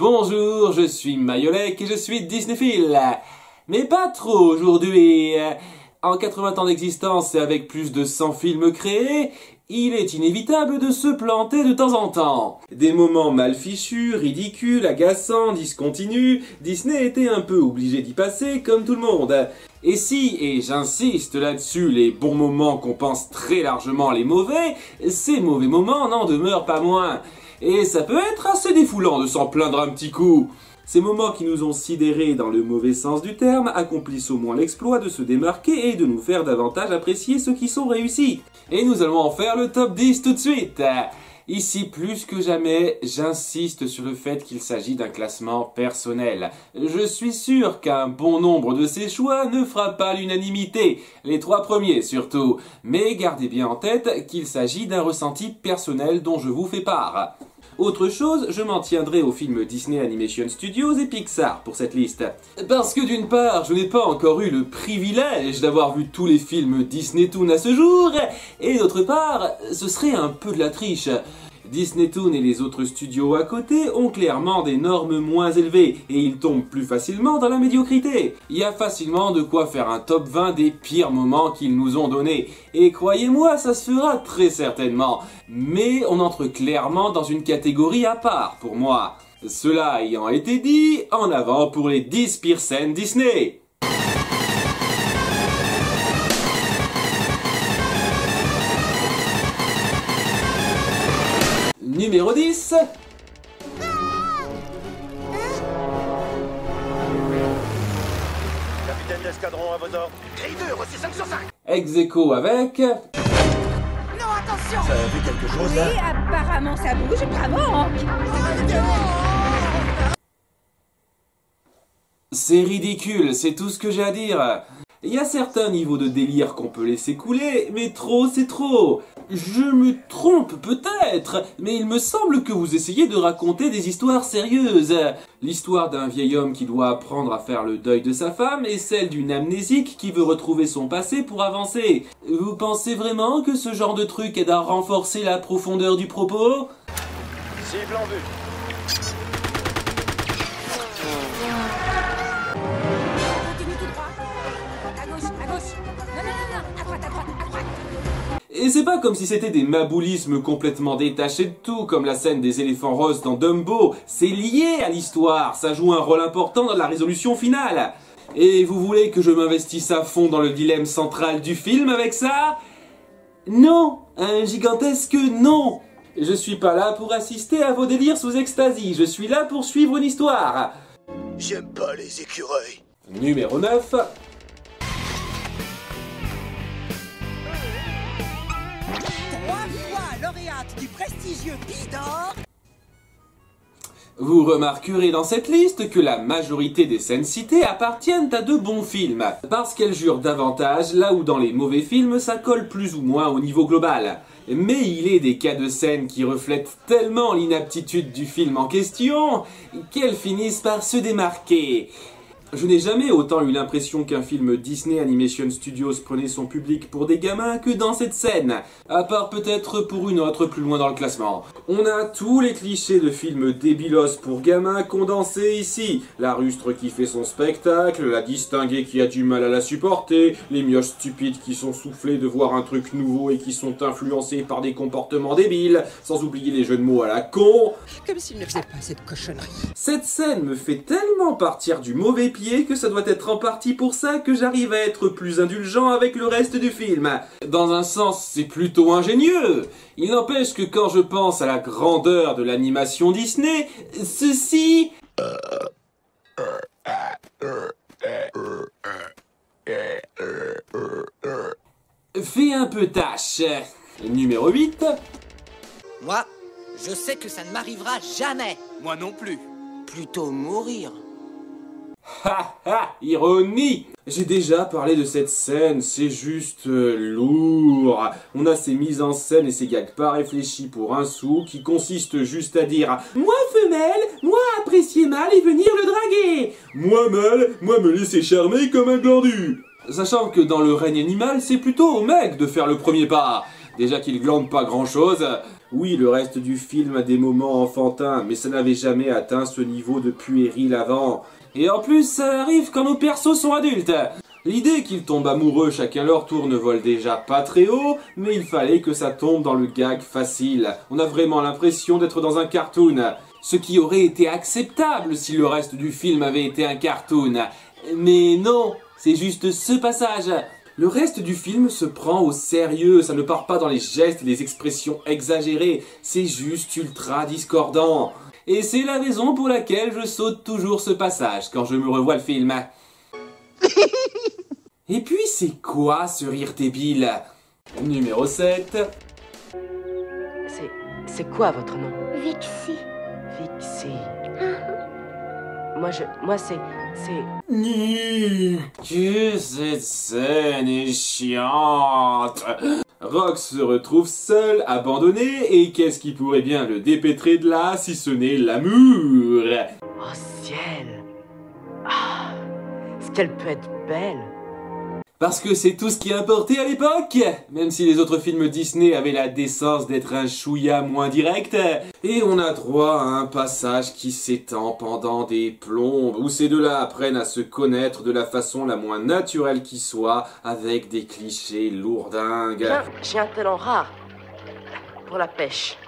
Bonjour, je suis Mayolek et je suis Disneyphile. Mais pas trop aujourd'hui. En 80 ans d'existence et avec plus de 100 films créés, il est inévitable de se planter de temps en temps. Des moments mal fichus, ridicules, agaçants, discontinus, Disney était un peu obligé d'y passer comme tout le monde. Et si, et j'insiste là-dessus, les bons moments compensent très largement les mauvais, ces mauvais moments n'en demeurent pas moins. Et ça peut être assez défoulant de s'en plaindre un petit coup. Ces moments qui nous ont sidérés dans le mauvais sens du terme accomplissent au moins l'exploit de se démarquer et de nous faire davantage apprécier ceux qui sont réussis. Et nous allons en faire le top 10 tout de suite. Ici, plus que jamais, j'insiste sur le fait qu'il s'agit d'un classement personnel. Je suis sûr qu'un bon nombre de ces choix ne fera pas l'unanimité, les 3 premiers surtout. Mais gardez bien en tête qu'il s'agit d'un ressenti personnel dont je vous fais part. Autre chose, je m'en tiendrai aux films Disney Animation Studios et Pixar pour cette liste. Parce que d'une part, je n'ai pas encore eu le privilège d'avoir vu tous les films Disney Toon à ce jour, et d'autre part, ce serait un peu de la triche. Disney Toon et les autres studios à côté ont clairement des normes moins élevées, et ils tombent plus facilement dans la médiocrité. Il y a facilement de quoi faire un top 20 des pires moments qu'ils nous ont donnés, et croyez-moi, ça se fera très certainement. Mais on entre clairement dans une catégorie à part pour moi. Cela ayant été dit, en avant pour les 10 pires scènes Disney. Numéro 10. Capitaine d'escadron à vos ordres. Grille 2, reçu 5 sur 5. Ex-aequo avec... Non, attention! Ça a vu quelque chose là? Oui, apparemment ça bouge, bravo! C'est ridicule, c'est tout ce que j'ai à dire. Il y a certains niveaux de délire qu'on peut laisser couler, mais trop c'est trop. Je me trompe peut-être, mais il me semble que vous essayez de raconter des histoires sérieuses. L'histoire d'un vieil homme qui doit apprendre à faire le deuil de sa femme et celle d'une amnésique qui veut retrouver son passé pour avancer. Vous pensez vraiment que ce genre de truc aide à renforcer la profondeur du propos? Cible en vue. Continue tout droit. À gauche, à gauche. Non, non, non, non, à droite, à droite, à droite. Et c'est pas comme si c'était des maboulismes complètement détachés de tout, comme la scène des éléphants roses dans Dumbo. C'est lié à l'histoire, ça joue un rôle important dans la résolution finale. Et vous voulez que je m'investisse à fond dans le dilemme central du film avec ça? Non, un gigantesque non. Je suis pas là pour assister à vos délires sous extasie, je suis là pour suivre une histoire. J'aime pas les écureuils. Numéro 9. Lauréate du prestigieux Prix d'Or. Vous remarquerez dans cette liste que la majorité des scènes citées appartiennent à de bons films, parce qu'elles jurent davantage là où dans les mauvais films ça colle plus ou moins au niveau global. Mais il est des cas de scènes qui reflètent tellement l'inaptitude du film en question qu'elles finissent par se démarquer. Je n'ai jamais autant eu l'impression qu'un film Disney Animation Studios prenait son public pour des gamins que dans cette scène, à part peut-être pour une autre plus loin dans le classement. On a tous les clichés de films débilos pour gamins condensés ici. La rustre qui fait son spectacle, la distinguée qui a du mal à la supporter, les mioches stupides qui sont soufflés de voir un truc nouveau et qui sont influencés par des comportements débiles, sans oublier les jeux de mots à la con. Comme s'il ne faisait pas cette cochonnerie. Cette scène me fait tellement partir du mauvais pied que ça doit être en partie pour ça que j'arrive à être plus indulgent avec le reste du film. Dans un sens, c'est plutôt ingénieux. Il n'empêche que quand je pense à la grandeur de l'animation Disney, ceci... fait un peu tâche. Numéro 8. Moi, je sais que ça ne m'arrivera jamais. Moi non plus. Plutôt mourir. Ha ha, ironie! J'ai déjà parlé de cette scène, c'est juste lourd. On a ces mises en scène et ces gags pas réfléchis pour un sou qui consistent juste à dire « Moi femelle, moi apprécier mâle et venir le draguer !»« Moi mâle, moi me laisser charmer comme un glandu !» Sachant que dans le règne animal, c'est plutôt au mec de faire le premier pas. Déjà qu'il glande pas grand chose. Oui, le reste du film a des moments enfantins, mais ça n'avait jamais atteint ce niveau de puéril avant. Et en plus, ça arrive quand nos persos sont adultes. L'idée qu'ils tombent amoureux chacun leur tour ne vole déjà pas très haut, mais il fallait que ça tombe dans le gag facile. On a vraiment l'impression d'être dans un cartoon. Ce qui aurait été acceptable si le reste du film avait été un cartoon. Mais non, c'est juste ce passage. Le reste du film se prend au sérieux, ça ne part pas dans les gestes et les expressions exagérées, c'est juste ultra discordant. Et c'est la raison pour laquelle je saute toujours ce passage quand je me revois le film. Et puis c'est quoi ce rire débile? Numéro 7. C'est quoi votre nom? Vixie. Vixie. Moi c'est... Que cette scène est chiante. Rox se retrouve seul, abandonné, et qu'est-ce qui pourrait bien le dépêtrer de là si ce n'est l'amour? Oh ciel! Ah, est-ce qu'elle peut être belle? Parce que c'est tout ce qui importait à l'époque, même si les autres films Disney avaient la décence d'être un chouïa moins direct. Et on a droit à un passage qui s'étend pendant des plombes, où ces deux-là apprennent à se connaître de la façon la moins naturelle qui soit, avec des clichés lourdingues. J'ai un talent rare pour la pêche.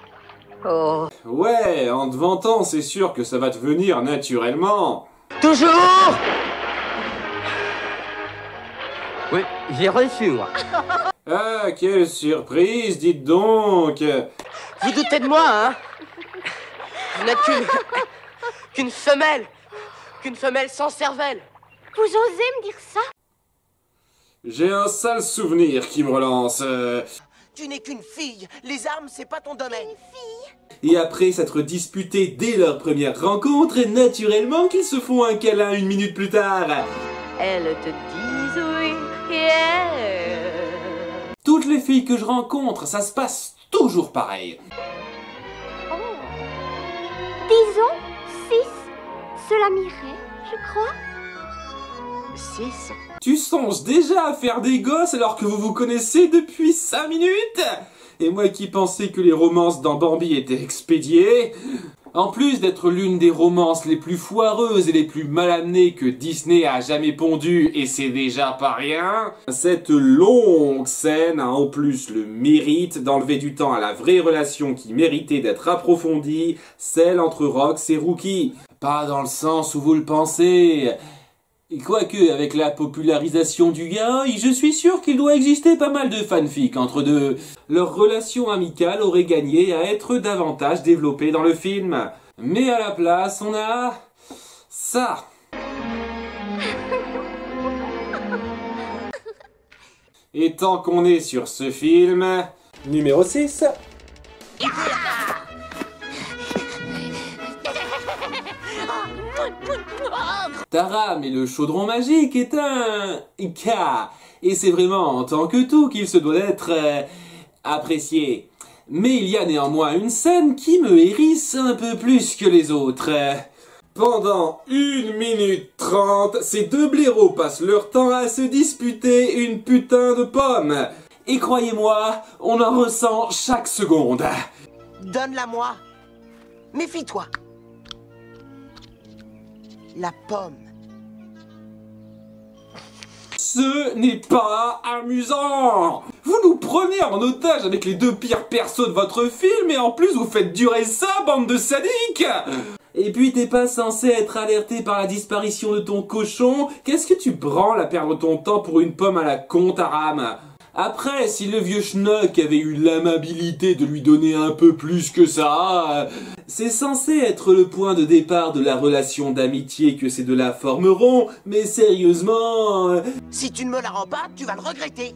Oh. Ouais, en te vantant, c'est sûr que ça va te venir naturellement. Toujours! Oui, j'ai reçu, moi. Ah, quelle surprise, dites donc. Vous doutez de moi, hein? Vous n'êtes qu'une femelle sans cervelle. Vous osez me dire ça? J'ai un sale souvenir qui me relance. Tu n'es qu'une fille. Les armes, c'est pas ton domaine. Et après s'être disputés dès leur première rencontre, naturellement qu'ils se font un câlin 1 minute plus tard. Elles te disent oui, yeah. Toutes les filles que je rencontre, ça se passe toujours pareil. Disons 6. Cela m'irait, je crois. 6. Tu songes déjà à faire des gosses alors que vous vous connaissez depuis 5 minutes? Et moi qui pensais que les romances dans Bambi étaient expédiées. En plus d'être l'une des romances les plus foireuses et les plus mal amenées que Disney a jamais pondues, et c'est déjà pas rien, cette longue scène a en plus le mérite d'enlever du temps à la vraie relation qui méritait d'être approfondie, celle entre Rox et Rookie. Pas dans le sens où vous le pensez. Et quoique, avec la popularisation du gars, je suis sûr qu'il doit exister pas mal de fanfics entre deux. Leur relation amicale aurait gagné à être davantage développée dans le film. Mais à la place, on a... ça. Et tant qu'on est sur ce film... Numéro 6. Taram et le chaudron magique est un cas, et c'est vraiment en tant que tout qu'il se doit d'être apprécié. Mais il y a néanmoins une scène qui me hérisse un peu plus que les autres. Pendant 1 minute 30, ces deux blaireaux passent leur temps à se disputer une putain de pomme. Et croyez-moi, on en ressent chaque seconde. Donne-la-moi. Méfie-toi. La pomme. Ce n'est pas amusant. Vous nous prenez en otage avec les deux pires persos de votre film et en plus vous faites durer ça, bande de sadiques. Et puis t'es pas censé être alerté par la disparition de ton cochon. Qu'est-ce que tu branles à perdre ton temps pour une pomme à la con, Taram? Après, si le vieux schnock avait eu l'amabilité de lui donner un peu plus que ça, c'est censé être le point de départ de la relation d'amitié que ces deux-là formeront, mais sérieusement... Si tu ne me la rends pas, tu vas le regretter.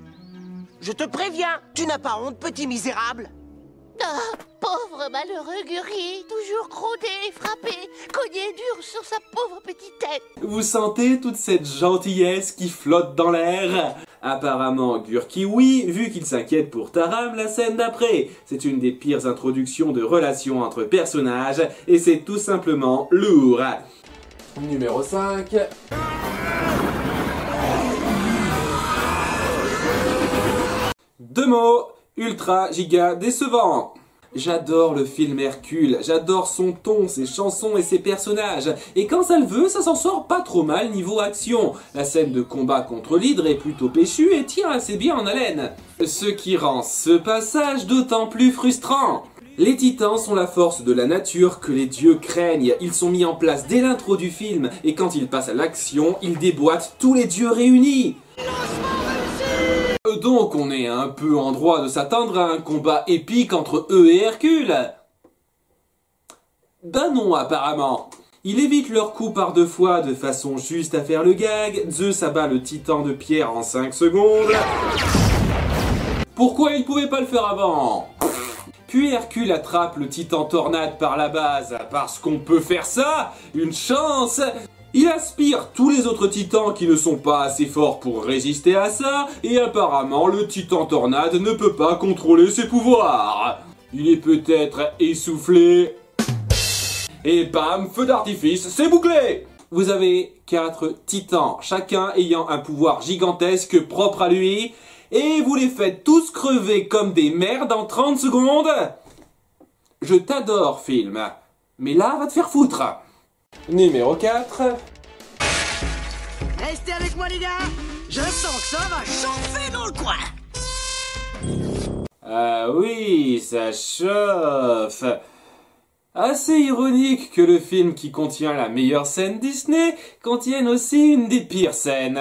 Je te préviens, tu n'as pas honte, petit misérable. Ah, pauvre malheureux Guri, toujours grondé, frappé, cogné dur sur sa pauvre petite tête. Vous sentez toute cette gentillesse qui flotte dans l'air? Apparemment, Gurki oui, vu qu'il s'inquiète pour Taram la scène d'après. C'est une des pires introductions de relations entre personnages, et c'est tout simplement lourd. Numéro 5. Deux mots, ultra giga décevant. J'adore le film Hercule, j'adore son ton, ses chansons et ses personnages. Et quand ça le veut, ça s'en sort pas trop mal niveau action. La scène de combat contre l'hydre est plutôt péchue et tient assez bien en haleine. Ce qui rend ce passage d'autant plus frustrant. Les titans sont la force de la nature que les dieux craignent. Ils sont mis en place dès l'intro du film et quand ils passent à l'action, ils déboîtent tous les dieux réunis. Donc on est un peu en droit de s'attendre à un combat épique entre eux et Hercule. Ben non apparemment. Il évite leur coup par 2 fois de façon juste à faire le gag. Zeus abat le titan de pierre en 5 secondes. Pourquoi il pouvait pas le faire avant? Puis Hercule attrape le titan tornade par la base. Parce qu'on peut faire ça? Une chance! Il aspire tous les autres titans qui ne sont pas assez forts pour résister à ça, et apparemment le titan tornade ne peut pas contrôler ses pouvoirs. Il est peut-être essoufflé. Et bam, feu d'artifice, c'est bouclé! Vous avez 4 titans, chacun ayant un pouvoir gigantesque propre à lui, et vous les faites tous crever comme des merdes en 30 secondes? Je t'adore, film, mais là, va te faire foutre. Numéro 4. Restez avec moi, les gars. Je sens que ça va chauffer dans le coin. Ah oui, ça chauffe. Assez ironique que le film qui contient la meilleure scène Disney contienne aussi une des pires scènes.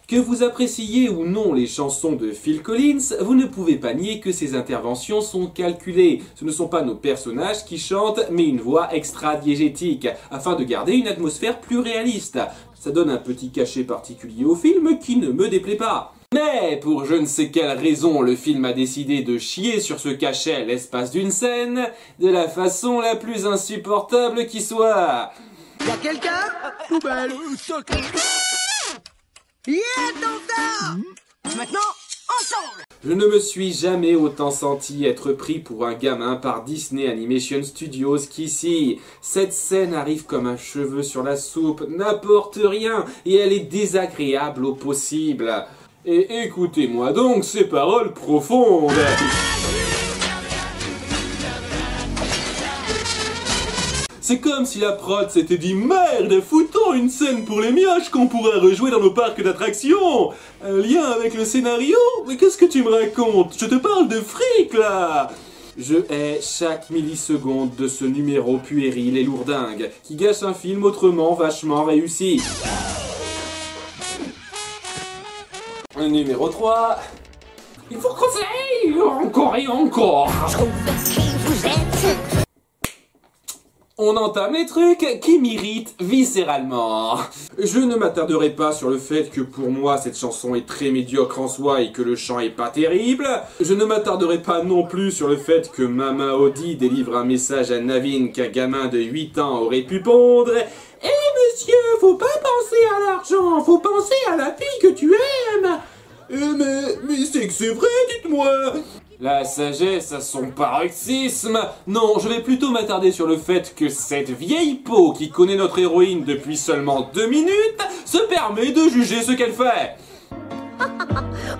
Que vous appréciez ou non les chansons de Phil Collins, vous ne pouvez pas nier que ces interventions sont calculées. Ce ne sont pas nos personnages qui chantent, mais une voix extra-diégétique, afin de garder une atmosphère plus réaliste. Ça donne un petit cachet particulier au film qui ne me déplaît pas. Mais pour je ne sais quelle raison, le film a décidé de chier sur ce cachet l'espace d'une scène, de la façon la plus insupportable qui soit. Y'a quelqu'un? Poubelle. Yeah, Tanta! Maintenant, ensemble! Je ne me suis jamais autant senti être pris pour un gamin par Disney Animation Studios qu'ici. Cette scène arrive comme un cheveu sur la soupe, n'apporte rien, et elle est désagréable au possible. Et écoutez-moi donc ces paroles profondes. C'est comme si la prod s'était dit « Merde, foutons une scène pour les mioches qu'on pourrait rejouer dans nos parcs d'attractions !» Un lien avec le scénario? Mais qu'est-ce que tu me racontes? Je te parle de fric, là! Je hais chaque milliseconde de ce numéro puéril et lourdingue, qui gâche un film autrement vachement réussi. Numéro 3... Il faut qu'on s'aille encore et encore. On entame les trucs qui m'irritent viscéralement. Je ne m'attarderai pas sur le fait que pour moi cette chanson est très médiocre en soi et que le chant est pas terrible. Je ne m'attarderai pas non plus sur le fait que Mama Odie délivre un message à Naveen qu'un gamin de 8 ans aurait pu pondre. Eh monsieur, faut pas penser à l'argent, faut penser à la fille que tu aimes. Mais c'est que c'est vrai, dites-moi. La sagesse à son paroxysme. Non, je vais plutôt m'attarder sur le fait que cette vieille peau qui connaît notre héroïne depuis seulement 2 minutes se permet de juger ce qu'elle fait.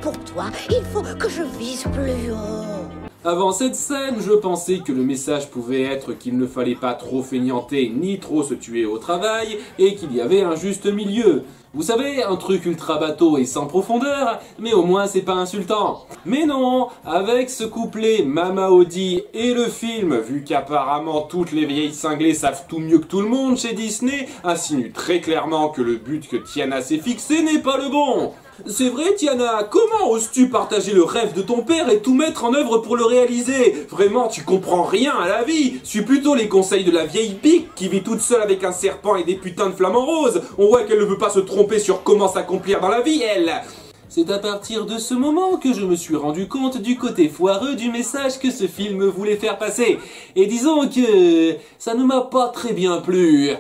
Pour toi, il faut que je vise plus haut. Avant cette scène, je pensais que le message pouvait être qu'il ne fallait pas trop feignanter ni trop se tuer au travail et qu'il y avait un juste milieu. Vous savez, un truc ultra bateau et sans profondeur, mais au moins c'est pas insultant. Mais non, avec ce couplet Mama Odie et le film, vu qu'apparemment toutes les vieilles cinglées savent tout mieux que tout le monde chez Disney, insinue très clairement que le but que Tiana s'est fixé n'est pas le bon. C'est vrai, Tiana, comment oses-tu partager le rêve de ton père et tout mettre en œuvre pour le réaliser? Vraiment, tu comprends rien à la vie. Suis plutôt les conseils de la vieille pique qui vit toute seule avec un serpent et des putains de flamants roses. On voit qu'elle ne veut pas se tromper sur comment s'accomplir dans la vie, elle. C'est à partir de ce moment que je me suis rendu compte du côté foireux du message que ce film voulait faire passer. Et disons que ça ne m'a pas très bien plu.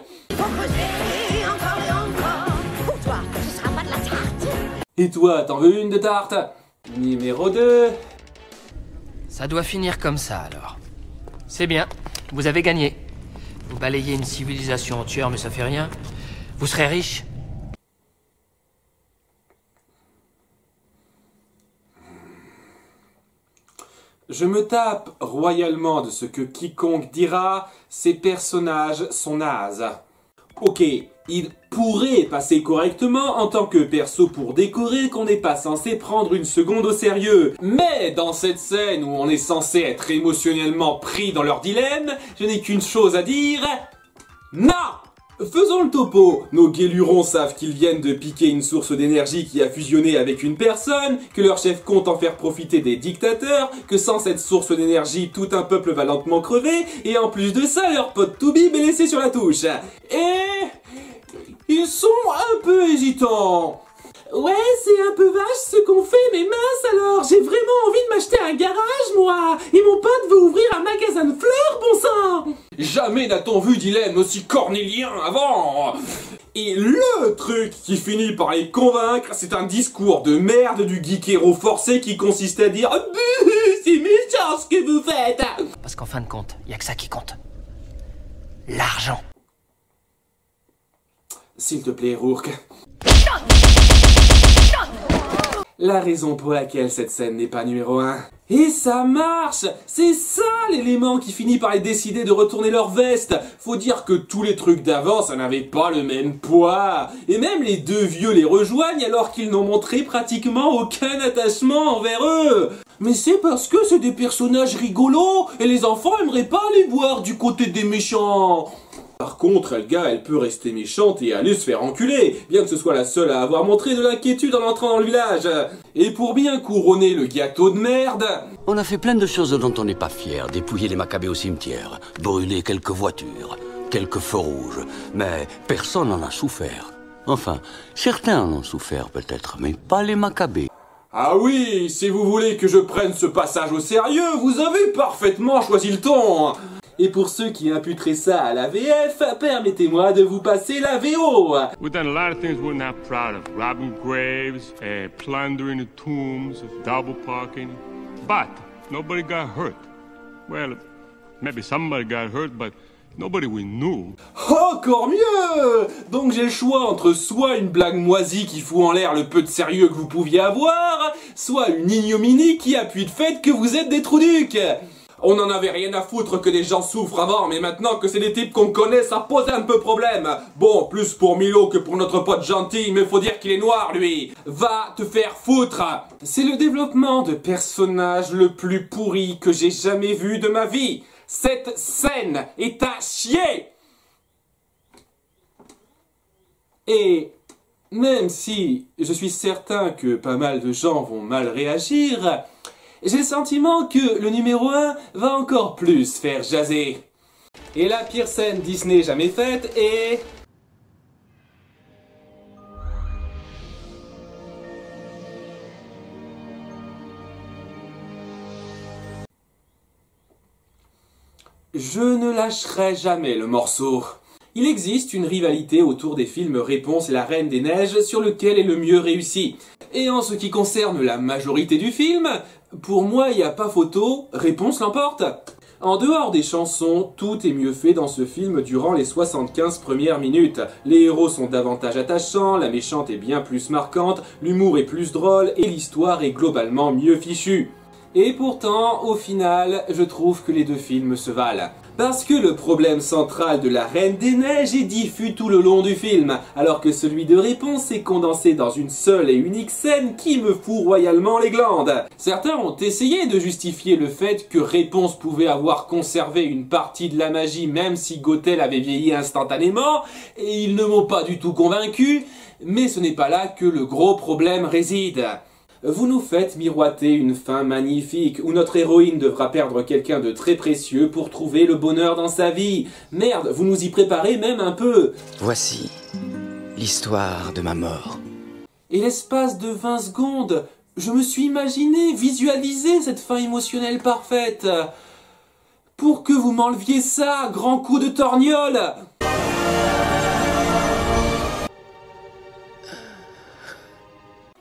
Et toi, t'en veux une de tarte? Numéro 2. Ça doit finir comme ça, alors. C'est bien, vous avez gagné. Vous balayez une civilisation entière, mais ça fait rien. Vous serez riche. Je me tape royalement de ce que quiconque dira, ces personnages sont nazes. Ok, ils pourraient passer correctement en tant que perso pour décorer qu'on n'est pas censé prendre une seconde au sérieux. Mais dans cette scène où on est censé être émotionnellement pris dans leur dilemme, je n'ai qu'une chose à dire... Non! Faisons le topo. Nos guélurons savent qu'ils viennent de piquer une source d'énergie qui a fusionné avec une personne, que leur chef compte en faire profiter des dictateurs, que sans cette source d'énergie, tout un peuple va lentement crever, et en plus de ça, leur pote Toubib est laissé sur la touche. Et... ils sont un peu hésitants. Ouais, c'est un peu vache ce qu'on fait, mais mince alors, j'ai vraiment envie de m'acheter un garage, moi. Et mon pote veut ouvrir un magasin de fleurs, bon sang. Jamais n'a-t-on vu dilemme aussi cornélien avant. Et le truc qui finit par les convaincre, c'est un discours de merde du geekero forcé qui consiste à dire « c'est méchant ce que vous faites !» Parce qu'en fin de compte, il y a que ça qui compte. L'argent. S'il te plaît, Rourke. La raison pour laquelle cette scène n'est pas numéro 1. Et ça marche! C'est ça l'élément qui finit par les décider de retourner leur veste. Faut dire que tous les trucs d'avant, ça n'avait pas le même poids. Et même les deux vieux les rejoignent alors qu'ils n'ont montré pratiquement aucun attachement envers eux. Mais c'est parce que c'est des personnages rigolos et les enfants aimeraient pas les voir du côté des méchants. Par contre, Helga, elle peut rester méchante et aller se faire enculer, bien que ce soit la seule à avoir montré de l'inquiétude en entrant dans le village. Et pour bien couronner le gâteau de merde... On a fait plein de choses dont on n'est pas fier. Dépouiller les Maccabées au cimetière, brûler quelques voitures, quelques feux rouges, mais personne n'en a souffert. Enfin, certains en ont souffert peut-être, mais pas les Maccabées. Ah oui, si vous voulez que je prenne ce passage au sérieux, vous avez parfaitement choisi le ton. Et pour ceux qui imputeraient ça à la VF, permettez-moi de vous passer la VO. We've done a lot of things we're not proud of. Robbing graves, plundering the tombs, double parking. But nobody got hurt. Well, maybe somebody got hurt, but nobody we knew. Encore mieux! Donc j'ai le choix entre soit une blague moisie qui fout en l'air le peu de sérieux que vous pouviez avoir, soit une ignominie qui appuie le fait que vous êtes des trouducs. On en avait rien à foutre que des gens souffrent avant, mais maintenant que c'est des types qu'on connaît, ça pose un peu problème. Bon, plus pour Milo que pour notre pote gentil, mais faut dire qu'il est noir, lui. Va te faire foutre. C'est le développement de personnage le plus pourri que j'ai jamais vu de ma vie. Cette scène est à chier. Et même si je suis certain que pas mal de gens vont mal réagir, j'ai le sentiment que le numéro 1 va encore plus faire jaser. Et la pire scène Disney jamais faite est... Je ne lâcherai jamais le morceau. Il existe une rivalité autour des films Réponse et la Reine des Neiges sur lequel est le mieux réussi. Et en ce qui concerne la majorité du film, pour moi il n'y a pas photo, Réponse l'emporte. En dehors des chansons, tout est mieux fait dans ce film durant les 75 premières minutes. Les héros sont davantage attachants, la méchante est bien plus marquante, l'humour est plus drôle et l'histoire est globalement mieux fichue. Et pourtant, au final, je trouve que les deux films se valent. Parce que le problème central de la Reine des Neiges est diffus tout le long du film, alors que celui de Réponse est condensé dans une seule et unique scène qui me fout royalement les glandes. Certains ont essayé de justifier le fait que Réponse pouvait avoir conservé une partie de la magie même si Gothel avait vieilli instantanément, et ils ne m'ont pas du tout convaincu, mais ce n'est pas là que le gros problème réside. Vous nous faites miroiter une fin magnifique où notre héroïne devra perdre quelqu'un de très précieux pour trouver le bonheur dans sa vie. Merde, vous nous y préparez même un peu. Voici l'histoire de ma mort. Et l'espace de 20 secondes, je me suis imaginé visualiser cette fin émotionnelle parfaite. Pour que vous m'enleviez ça, grand coup de torgnole.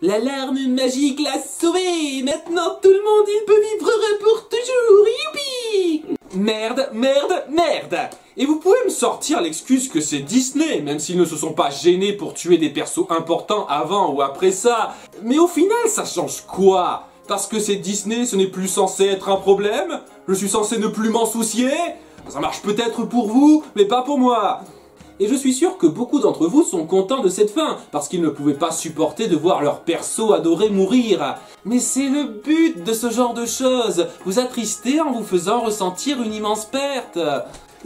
L'alarme magique l'a sauvé. Maintenant tout le monde il peut vivre heureux pour toujours. Youpi! Merde, merde, merde. Et vous pouvez me sortir l'excuse que c'est Disney, même s'ils ne se sont pas gênés pour tuer des persos importants avant ou après ça. Mais au final, ça change quoi? Parce que c'est Disney, ce n'est plus censé être un problème? Je suis censé ne plus m'en soucier? Ça marche peut-être pour vous, mais pas pour moi. Et je suis sûr que beaucoup d'entre vous sont contents de cette fin, parce qu'ils ne pouvaient pas supporter de voir leur perso adoré mourir. Mais c'est le but de ce genre de choses, vous attrister en vous faisant ressentir une immense perte.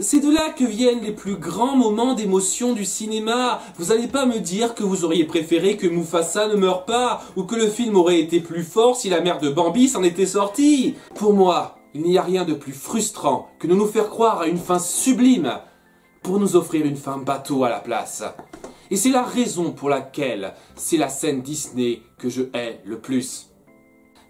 C'est de là que viennent les plus grands moments d'émotion du cinéma. Vous allez pas me dire que vous auriez préféré que Mufasa ne meure pas, ou que le film aurait été plus fort si la mère de Bambi s'en était sortie. Pour moi, il n'y a rien de plus frustrant que de nous faire croire à une fin sublime pour nous offrir une fin bateau à la place. Et c'est la raison pour laquelle c'est la scène Disney que je hais le plus.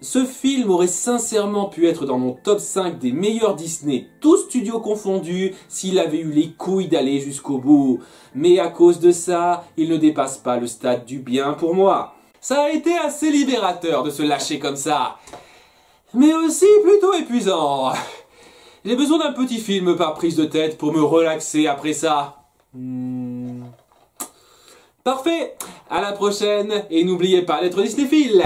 Ce film aurait sincèrement pu être dans mon top 5 des meilleurs Disney, tous studios confondus, s'il avait eu les couilles d'aller jusqu'au bout. Mais à cause de ça, il ne dépasse pas le stade du bien pour moi. Ça a été assez libérateur de se lâcher comme ça, mais aussi plutôt épuisant. J'ai besoin d'un petit film par prise de tête pour me relaxer après ça. Parfait, à la prochaine, et n'oubliez pas d'être Disneyphile.